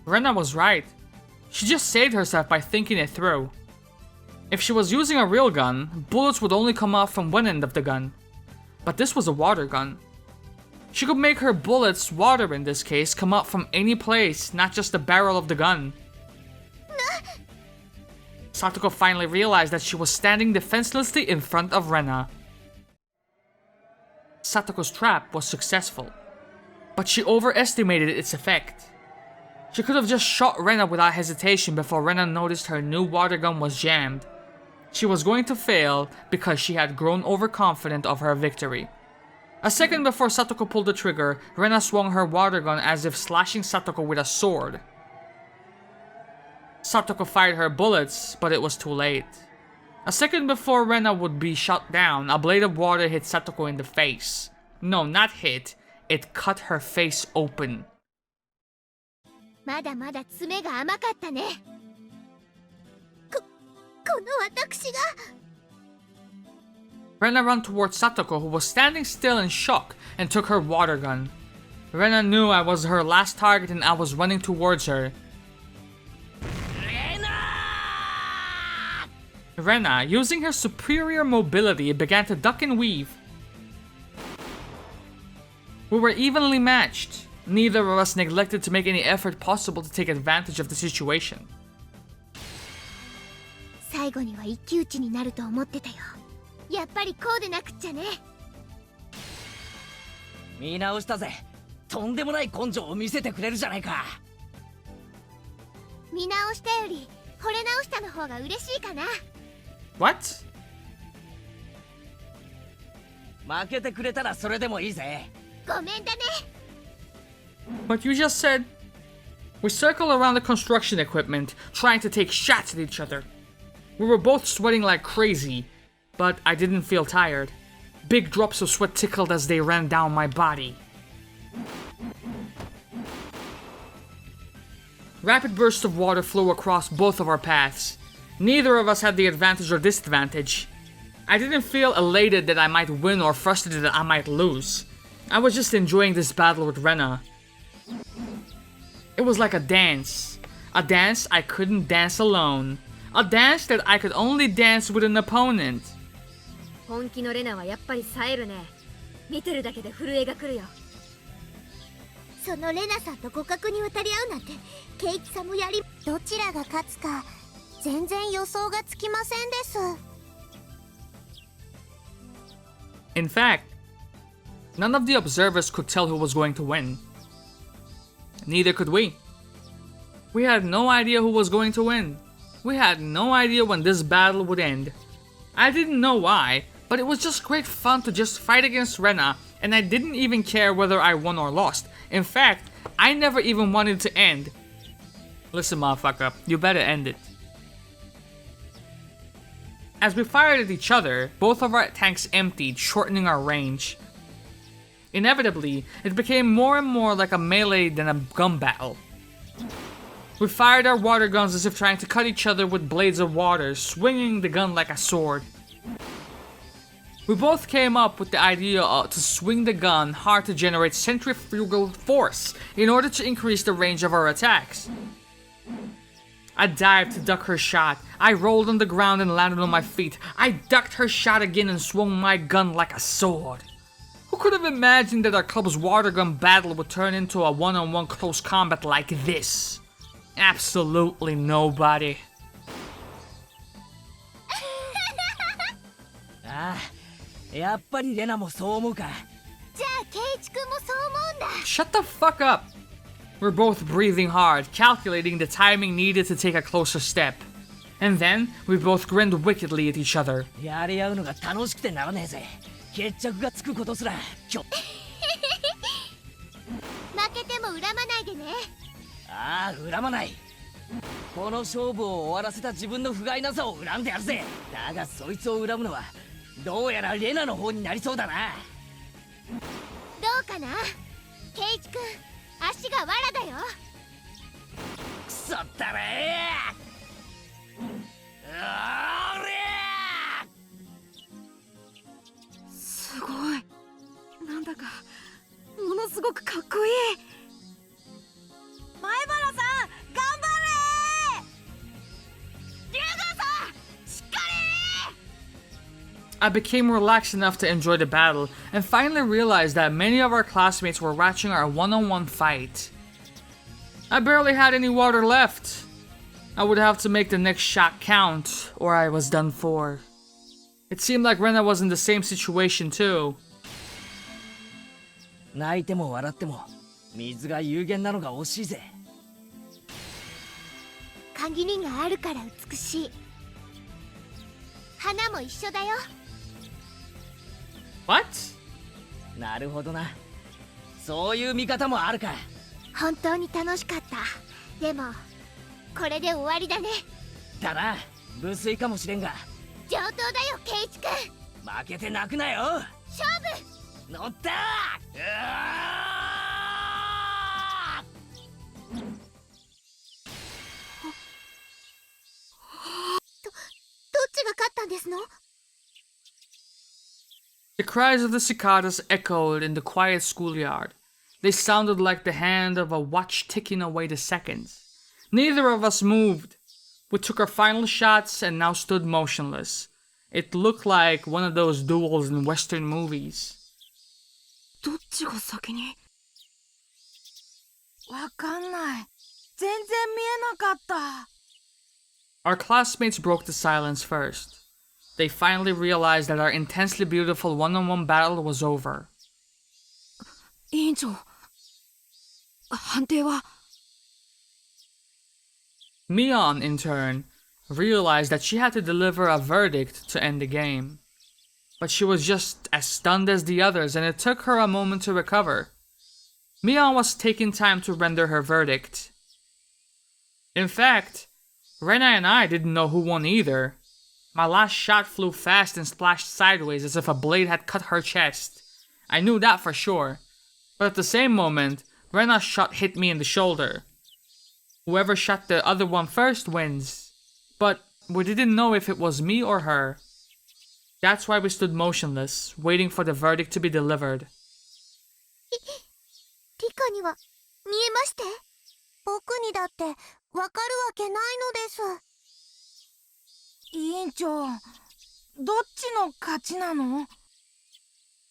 Rena was right. She just saved herself by thinking it through. If she was using a real gun, bullets would only come off from one end of the gun. But this was a water gun. She could make her bullets, water in this case, come out from any place, not just the barrel of the gun. Satoko finally realized that she was standing defenselessly in front of Rena. Satoko's trap was successful, but she overestimated its effect. She could have just shot Rena without hesitation before Rena noticed her new water gun was jammed. She was going to fail because she had grown overconfident of her victory. A second before Satoko pulled the trigger, Rena swung her water gun as if slashing Satoko with a sword. Satoko fired her bullets, but it was too late. A second before Rena would be shot down, a blade of water hit Satoko in the face. No, not hit. It cut her face open. まだまだ爪が甘かったね。この私が。 Rena ran towards Satoko, who was standing still in shock, and took her water gun. Rena knew I was her last target and I was running towards her. Rena, using her superior mobility, began to duck and weave. We were evenly matched. Neither of us neglected to make any effort possible to take advantage of the situation. 最後には一騎打ちになると思ってたよ。やっぱりこうでなくっちゃね。見直したぜ。とんでもない根性を見せてくれるじゃないか。見直したより惚れ直したの方が嬉しいかな。What? 負けてくれたらそれでもいいぜ。ごめんだね。What you just said? We circled around the construction equipment, trying to take shots at each other. We were both sweating like crazy, but I didn't feel tired. Big drops of sweat tickled as they ran down my body. Rapid bursts of water flew across both of our paths. Neither of us had the advantage or disadvantage. I didn't feel elated that I might win or frustrated that I might lose. I was just enjoying this battle with Rena. It was like a dance. A dance I couldn't dance alone. A dance that I could only dance with an opponent. 本気のレナはやっぱり冴えるね。見てるだけで震えがくるよ。そのレナさんと互角に渡り合うなんてケイチさんもやりどちらが勝つか全然予想がつきませんです。 In fact, none of the observers could tell who was going to win. Neither could we. We had no idea who was going to win. We had no idea when this battle would end. I didn't know why, but it was just great fun to just fight against Rena, and I didn't even care whether I won or lost. In fact, I never even wanted to end. Listen, motherfucker, you better end it. As we fired at each other, both of our tanks emptied, shortening our range. Inevitably, it became more and more like a melee than a gun battle. We fired our water guns as if trying to cut each other with blades of water, swinging the gun like a sword. We both came up with the idea to swing the gun hard to generate centrifugal force in order to increase the range of our attacks. I dived to duck her shot. I rolled on the ground and landed on my feet. I ducked her shot again and swung my gun like a sword. Who could have imagined that our club's water gun battle would turn into a one-on-one close combat like this? Absolutely nobody. ああ、やっぱりレナもそう思うか。じゃあケイチ君もそう思うんだ。 Shut the fuck up! We're both breathing hard, calculating the timing needed to take a closer step. And then, we both grinned wickedly at each other. やり合うのが楽しくてならねえぜ。決着がつくことすら負けても恨まないでね。ああ、恨まない。この勝負を終わらせた自分の不甲斐なさを恨んでやるぜ。だがそいつを恨むのはどうやらレナの方になりそうだな。どうかなケイチ君、足が藁だよ。くそったれー。すごい。なんだかものすごくかっこいい。前原さん、頑張れー。龍河さん、しっかりー。 I became relaxed enough to enjoy the battle, and finally realized that many of our classmates were watching our one-on-one fight. I barely had any water left. I would have to make the next shot count, or I was done for. It seemed like Rena was in the same situation too. 泣いても笑っても水が有限なのが惜しいぜ。限りがあるから美しい。花も一緒だよ。What? なるほどな。そういう見方もあるか。本当に楽しかった。でもこれで終わりだね。だな、無粋かもしれんが。上等だよケイチ君。負けて泣くなよ。勝負。乗ったー。どっちが勝ったんですの？ The cries of the cicadas echoed in the quiet schoolyard. They sounded like the hand of a watch ticking away the seconds. Neither of us moved. We took our final shots and now stood motionless. It looked like one of those duels in Western movies. どっちが先に？わかんない。全然見えなかった。Our classmates broke the silence first. They finally realized that our intensely beautiful one-on-one battle was over. 委員長、判定は？ Mion, in turn, realized that she had to deliver a verdict to end the game. But she was just as stunned as the others, and it took her a moment to recover. Mion was taking time to render her verdict. In fact, Rena and I didn't know who won either. My last shot flew fast and splashed sideways as if a blade had cut her chest. I knew that for sure. But at the same moment, Rena's shot hit me in the shoulder. Whoever shot the other one first wins. But we didn't know if it was me or her. That's why we stood motionless, waiting for the verdict to be delivered. リカには見えまして。僕にだってわかるわけないのです。委員長、どっちの勝ちなの？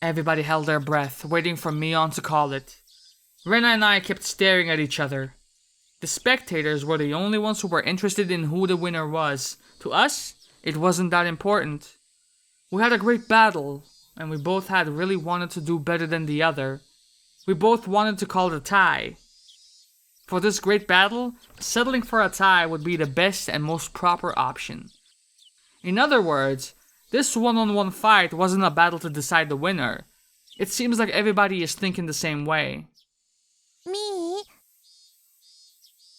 Everybody held their breath, waiting for Mion to call it. Rena and I kept staring at each other. The spectators were the only ones who were interested in who the winner was. To us, it wasn't that important. We had a great battle, and we both had really wanted to do better than the other. We both wanted to call it a tie. For this great battle, settling for a tie would be the best and most proper option. In other words, this one-on-one fight wasn't a battle to decide the winner. It seems like everybody is thinking the same way. ミ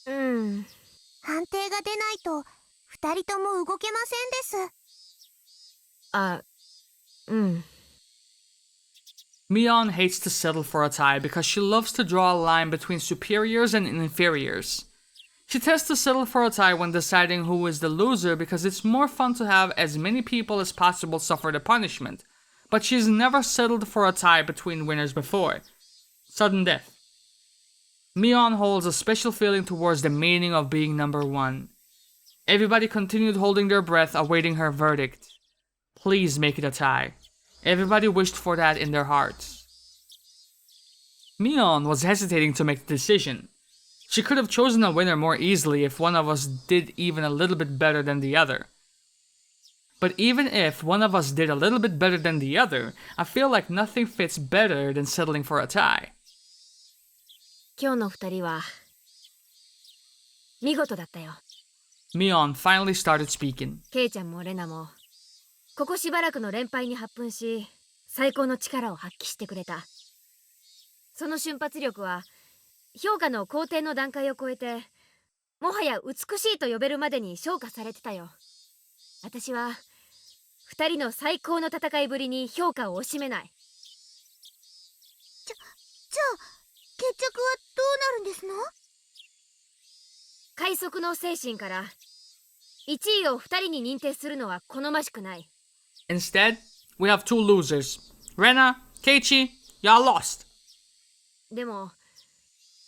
ー？判定が出ないと二人とも動けませんです。あ、Mion hates to settle for a tie because she loves to draw a line between superiors and inferiors. She tends to settle for a tie when deciding who is the loser because it's more fun to have as many people as possible suffer the punishment, but she's never settled for a tie between winners before. Sudden death. Mion holds a special feeling towards the meaning of being number one. Everybody continued holding their breath, awaiting her verdict. Please make it a tie. Everybody wished for that in their hearts. Mion was hesitating to make the decision. She could have chosen a winner more easily if one of us did even a little bit better than the other. But even if one of us did a little bit better than the other, I feel like nothing fits better than settling for a tie. 今日の二人は見事だったよ。Mion finally started speaking. ケイちゃんもレナもここしばらくの連敗に発奮し、最高の力を発揮してくれた。その瞬発力は評価の肯定の段階を超えて、もはや美しいと呼べるまでに昇華されてたよ。私は二人の最高の戦いぶりに評価を惜しめない。じゃあ決着はどうなるんですの？快速の精神から1位を二人に認定するのは好ましくない。Instead, we have two losers. Rena, Keiichi, y'all lost. でも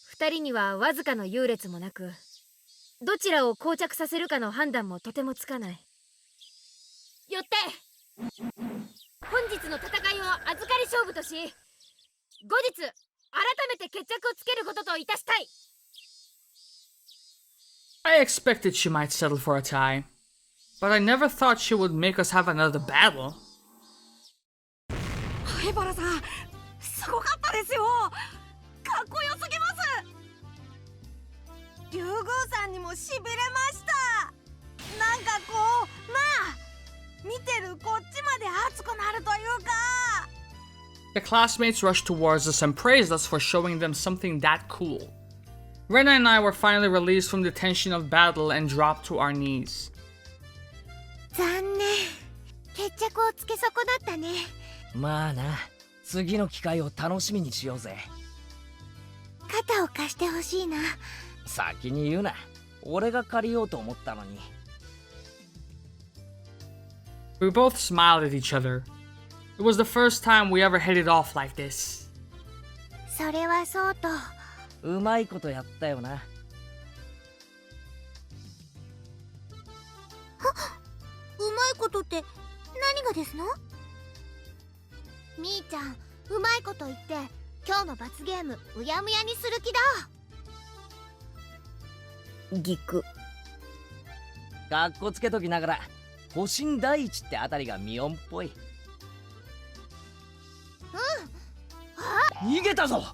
二人にはわずかの優劣もなく、どちらを膠着させるかの判断もとてもつかない。よって本日の戦いを預かり勝負とし、後日改めて決着をつけることといたしたい。I expected she might settle for a tie, but I never thought she would make us have another battle. 灰原さん、すごかったですよ。かっこよすぎます。竜宮さんにもしびれました。なんかこう、まあ見てるこっちまで熱くなるというか。The classmates rushed towards us and praised us for showing them something that cool. Rena and I were finally released from the tension of battle and dropped to our knees. 残念。決着をつけ損だったね。まあな、次の機会を楽しみにしようぜ。肩を貸してほしいな。先に言うな。俺が借りようと思ったのに。We both smiled at each other. It was the first time we ever hit it off like this. それはそうと。うまいことやったよな。うまいことって何がですの？みーちゃん、うまいこと言って今日の罰ゲームうやむやにする気だ。ギク。かっこつけときながら、保身第一ってあたりがミオンっぽい。逃げたぞ。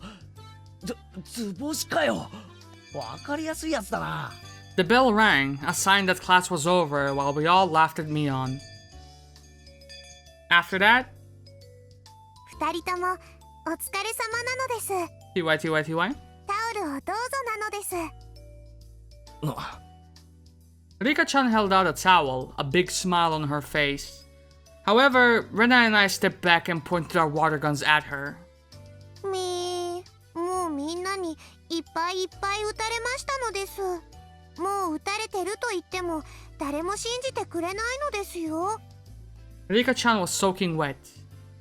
図星かよ。わかりやすいやつだな。The bell rang, a sign that class was over, while we all laughed at Mion. After that, 二人ともお疲れ様なのです。TY. タオルをどうぞなのです。 Rika-chan held out a towel, a big smile on her face. However, Rena and I stepped back and pointed our water guns at her. もうみんなにいっぱいいっぱい撃たれましたのです。もう撃たれてると言っても誰も信じてくれないのですよ。 Rika-chan was soaking wet.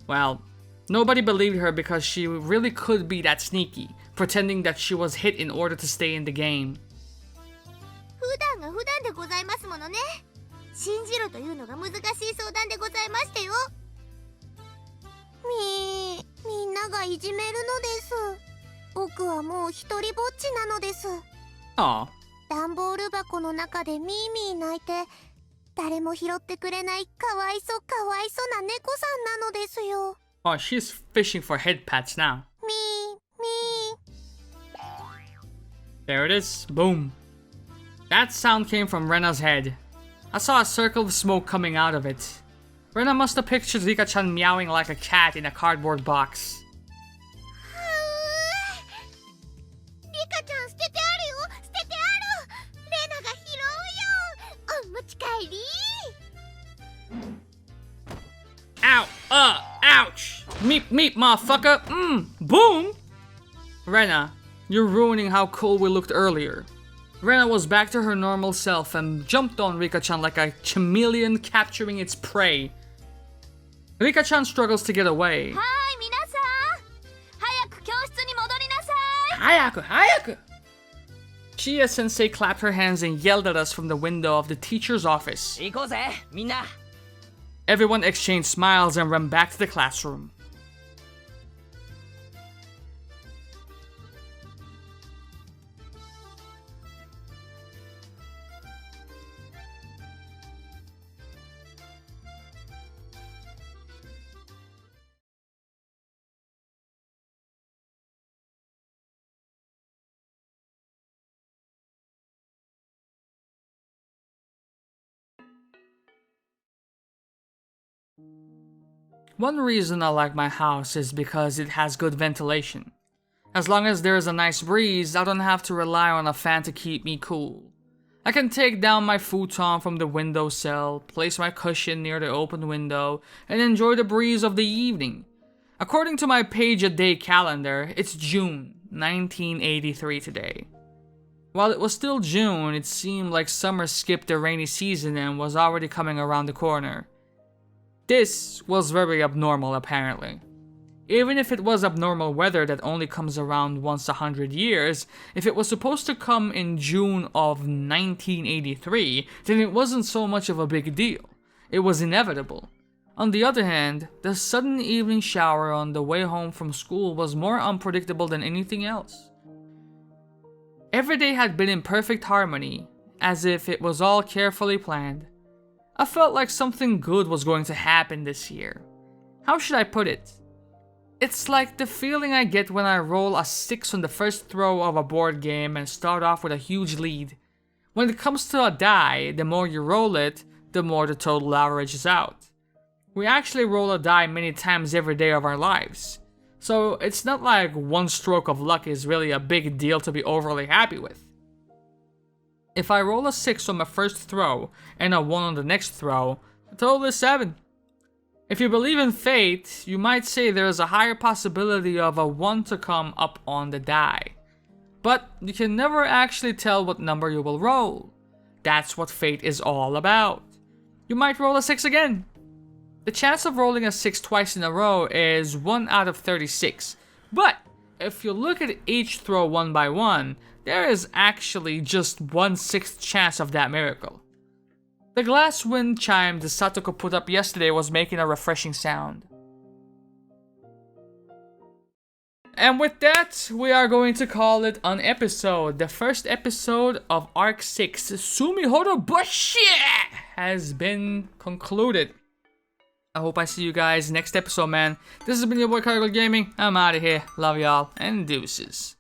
Well, nobody believed her because she really could be that sneaky, pretending that she was hit in order to stay in the game. 普段が普段でございますものね。信じろというのが難しい相談でございましたよ。みんながいじめるのです。僕はもう一人ぼっちなのです。 Aw. 段ボール箱の中でミー泣いて誰も拾ってくれないかわいそうな猫さんなのですよ。 Oh, she's fishing for head pats now. みー There it is. Boom. That sound came from Rena's head. I saw a circle of smoke coming out of it. Rena must have pictured Rika-chan meowing like a cat in a cardboard box. リカちゃん捨ててあるよ、捨ててある。レナが拾うよ。お持ち帰り。 Ow! Ouch! Meep, motherfucker! Boom! Rena, you're ruining how cool we looked earlier. Rena was back to her normal self and jumped on Rika-chan like a chameleon capturing its prey. Rika-chan struggles to get away. はい、皆さん。早く教室に戻りなさい。Hayaku! Chia-sensei clapped her hands and yelled at us from the window of the teacher's office. 行こうぜみんな。 Everyone exchanged smiles and ran back to the classroom. One reason I like my house is because it has good ventilation. As long as there is a nice breeze, I don't have to rely on a fan to keep me cool. I can take down my futon from the windowsill, place my cushion near the open window, and enjoy the breeze of the evening. According to my page-a-day calendar, it's June 1983 today. While it was still June, it seemed like summer skipped the rainy season and was already coming around the corner. This was very abnormal, apparently. Even if it was abnormal weather that only comes around once 100 years, if it was supposed to come in June of 1983, then it wasn't so much of a big deal. It was inevitable. On the other hand, the sudden evening shower on the way home from school was more unpredictable than anything else. Every day had been in perfect harmony, as if it was all carefully planned. I felt like something good was going to happen this year. How should I put it? It's like the feeling I get when I roll a 6 on the first throw of a board game and start off with a huge lead. When it comes to a die, the more you roll it, the more the total averages out. We actually roll a die many times every day of our lives. So it's not like one stroke of luck is really a big deal to be overly happy with. If I roll a 6 on my first throw and a 1 on the next throw, the total is 7. If you believe in fate, you might say there is a higher possibility of a 1 to come up on the die. But you can never actually tell what number you will roll. That's what fate is all about. You might roll a 6 again. The chance of rolling a 6 twice in a row is 1 out of 36. But if you look at each throw one by one, there is actually just 1/6 chance of that miracle. The glass wind chime the Satoko put up yesterday was making a refreshing sound. And with that, we are going to call it an episode. The first episode of Arc 6, Tsumihoroboshi, has been concluded. I hope I see you guys next episode, man. This has been your boy Karagol Gaming. I'm out of here. Love y'all, and deuces.